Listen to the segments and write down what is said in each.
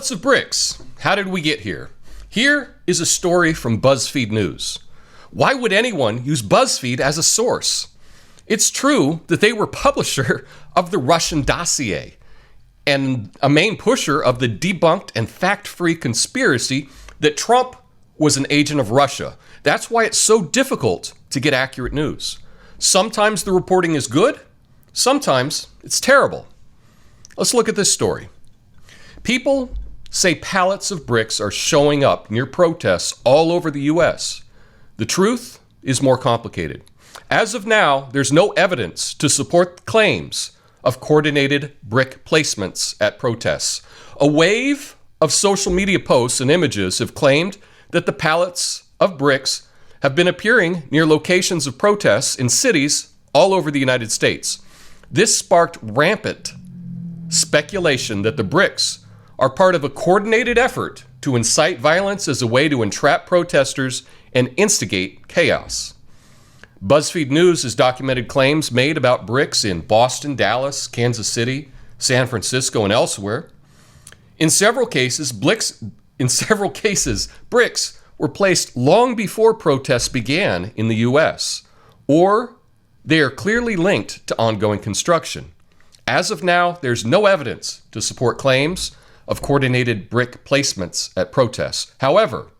Pallets of bricks. How did we get here? Here is a story from BuzzFeed News. Why would anyone use BuzzFeed as a source? It's true that they were publisher of the Russian dossier and a main pusher of the debunked and fact-free conspiracy that Trump was an agent of Russia. That's why it's so difficult to get accurate news. Sometimes the reporting is good, sometimes it's terrible. Let's look at this story. People say pallets of bricks are showing up near protests all over the U.S. The truth is more complicated. As of now, there's no evidence to support claims of coordinated brick placements at protests. A wave of social media posts and images have claimed that the pallets of bricks have been appearing near locations of protests in cities all over the United States. This sparked rampant speculation that the bricks are part of a coordinated effort to incite violence as a way to entrap protesters and instigate chaos. BuzzFeed News has documented claims made about bricks in Boston, Dallas, Kansas City, San Francisco, and elsewhere. In several cases, bricks were placed long before protests began in the U.S., or they are clearly linked to ongoing construction. As of now, there's no evidence to support claims of coordinated brick placements at protests. However,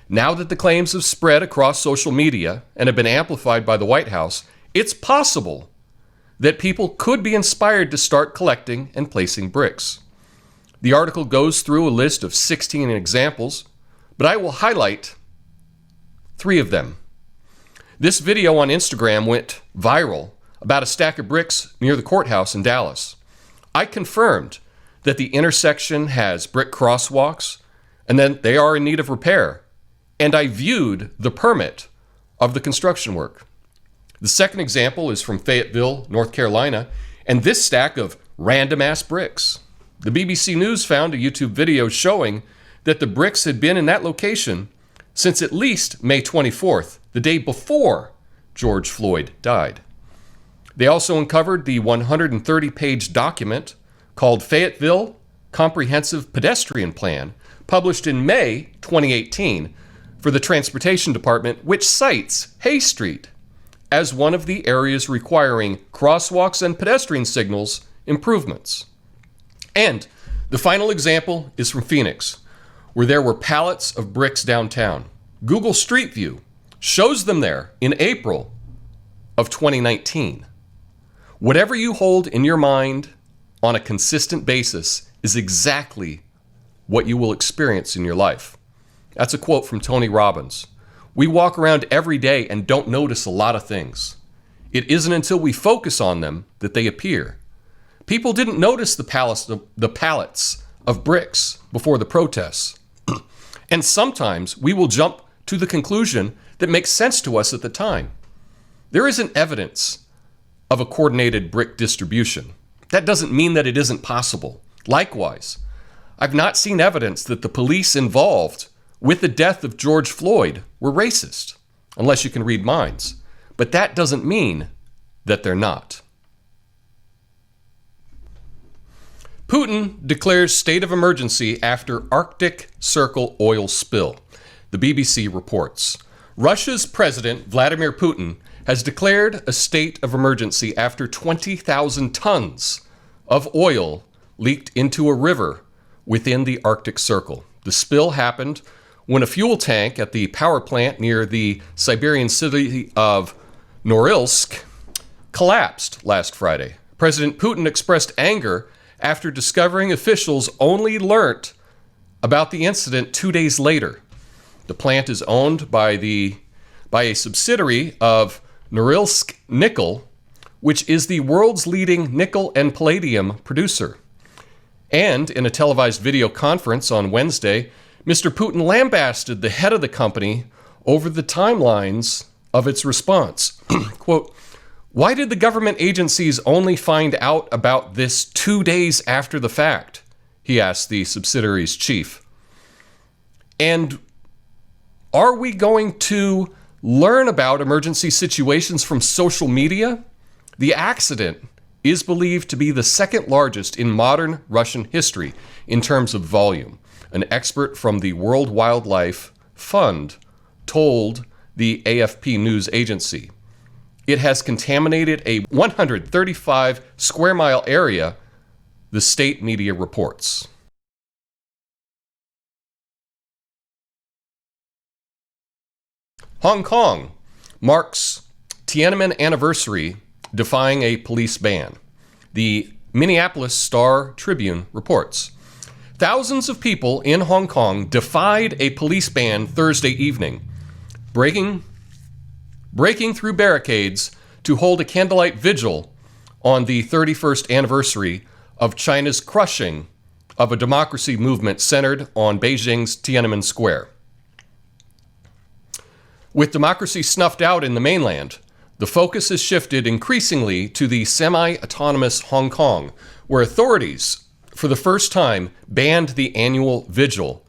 now that the claims have spread across social media and have been amplified by the White House, it's possible that people could be inspired to start collecting and placing bricks. The article goes through a list of 16 examples, but I will highlight 3 of them. This video on Instagram went viral about a stack of bricks near the courthouse in Dallas. I confirmed that the intersection has brick crosswalks and that they are in need of repair, and I viewed the permit of the construction work. The second example is from Fayetteville, North Carolina, and this stack of random-ass bricks. The BBC News found a YouTube video showing that the bricks had been in that location since at least May 24th, the day before George Floyd died. They also uncovered the 130-page document called Fayetteville Comprehensive Pedestrian Plan, published in May 2018 for the Transportation Department, which cites Hay Street as one of the areas requiring crosswalks and pedestrian signals improvements. And the final example is from Phoenix, where there were pallets of bricks downtown. Google Street View shows them there in April of 2019. Whatever you hold in your mind on a consistent basis is exactly what you will experience in your life. That's a quote from Tony Robbins. We walk around every day and don't notice a lot of things. It isn't until we focus on them that they appear. People didn't notice the pallets of bricks before the protests. And sometimes we will jump to the conclusion that makes sense to us at the time. There isn't evidence of a coordinated brick distribution. That doesn't mean that it isn't possible. Likewise, I've not seen evidence that the police involved with the death of George Floyd were racist, unless you can read minds. But that doesn't mean that they're not. Putin declares state of emergency after Arctic Circle oil spill. The BBC reports. Russia's President Vladimir Putin has declared a state of emergency after 20,000 tons of oil leaked into a river within the Arctic Circle. The spill happened when a fuel tank at the power plant near the Siberian city of Norilsk collapsed last Friday. President Putin expressed anger after discovering officials only learnt about the incident 2 days later. The plant is owned by a subsidiary of Norilsk Nickel, which is the world's leading nickel and palladium producer. And in a televised video conference on Wednesday, Mr. Putin lambasted the head of the company over the timelines of its response. Quote, "Why did the government agencies only find out about this 2 days after the fact?" he asked the subsidiary's chief. And are we going to learn about emergency situations from social media? The accident is believed to be the second largest in modern Russian history in terms of volume. An expert from the World Wildlife Fund told the AFP news agency. It has contaminated a 135 square mile area, the state media reports. Hong Kong marks Tiananmen anniversary defying a police ban. The Minneapolis Star-Tribune reports. Thousands of people in Hong Kong defied a police ban Thursday evening, breaking through barricades to hold a candlelight vigil on the 31st anniversary of China's crushing of a democracy movement centered on Beijing's Tiananmen Square. With democracy snuffed out in the mainland, the focus has shifted increasingly to the semi-autonomous Hong Kong, where authorities, for the first time, banned the annual vigil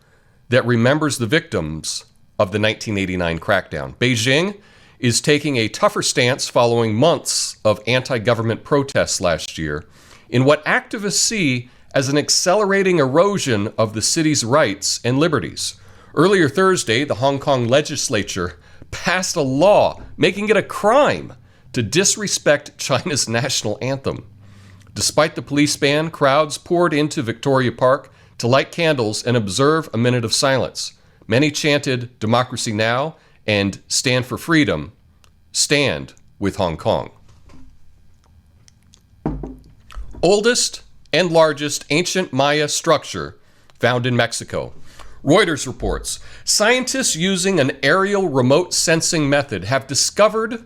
that remembers the victims of the 1989 crackdown. Beijing is taking a tougher stance following months of anti-government protests last year in what activists see as an accelerating erosion of the city's rights and liberties. Earlier Thursday, the Hong Kong legislature passed a law making it a crime to disrespect China's national anthem. Despite the police ban, crowds poured into Victoria Park to light candles and observe a minute of silence. Many chanted "Democracy Now" and "Stand for Freedom, stand with Hong Kong." Oldest and largest ancient Maya structure found in Mexico. Reuters reports, scientists using an aerial remote sensing method have discovered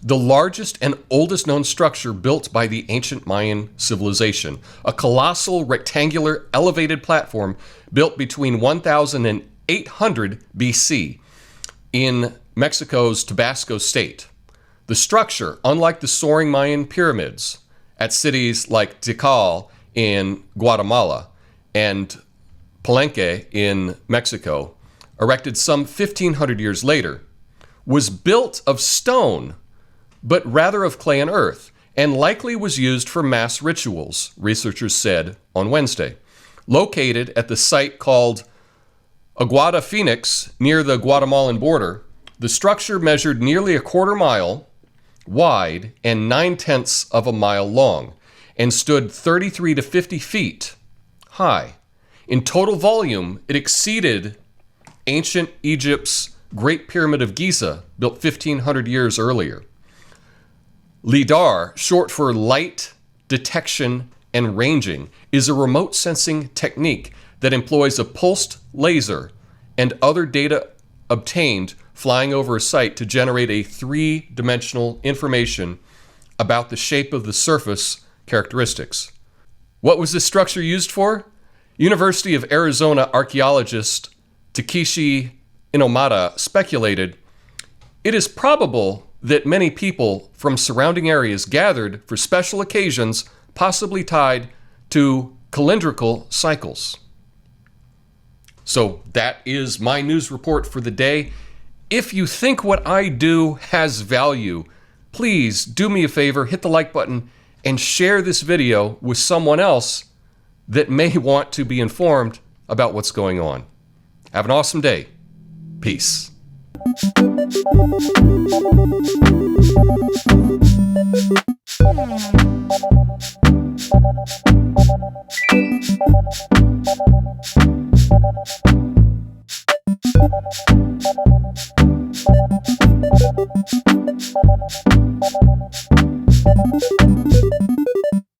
the largest and oldest known structure built by the ancient Mayan civilization, a colossal rectangular elevated platform built between 1000 and 800 BC in Mexico's Tabasco state. The structure, unlike the soaring Mayan pyramids at cities like Tikal in Guatemala and Palenque in Mexico, erected some 1,500 years later, was built of stone, but rather of clay and earth, and likely was used for mass rituals, researchers said on Wednesday. Located at the site called Aguada Phoenix near the Guatemalan border, the structure measured nearly a quarter mile wide and 9/10 of a mile long, and stood 33 to 50 feet high. In total volume, it exceeded ancient Egypt's Great Pyramid of Giza, built 1,500 years earlier. LIDAR, short for light detection and ranging, is a remote sensing technique that employs a pulsed laser and other data obtained flying over a site to generate a three-dimensional information about the shape of the surface characteristics. What was this structure used for? University of Arizona archaeologist Takeshi Inomata speculated, it is probable that many people from surrounding areas gathered for special occasions, possibly tied to calendrical cycles. So that is my news report for the day. If you think what I do has value, please do me a favor, hit the like button and share this video with someone else that may want to be informed about what's going on. Have an awesome day. Peace.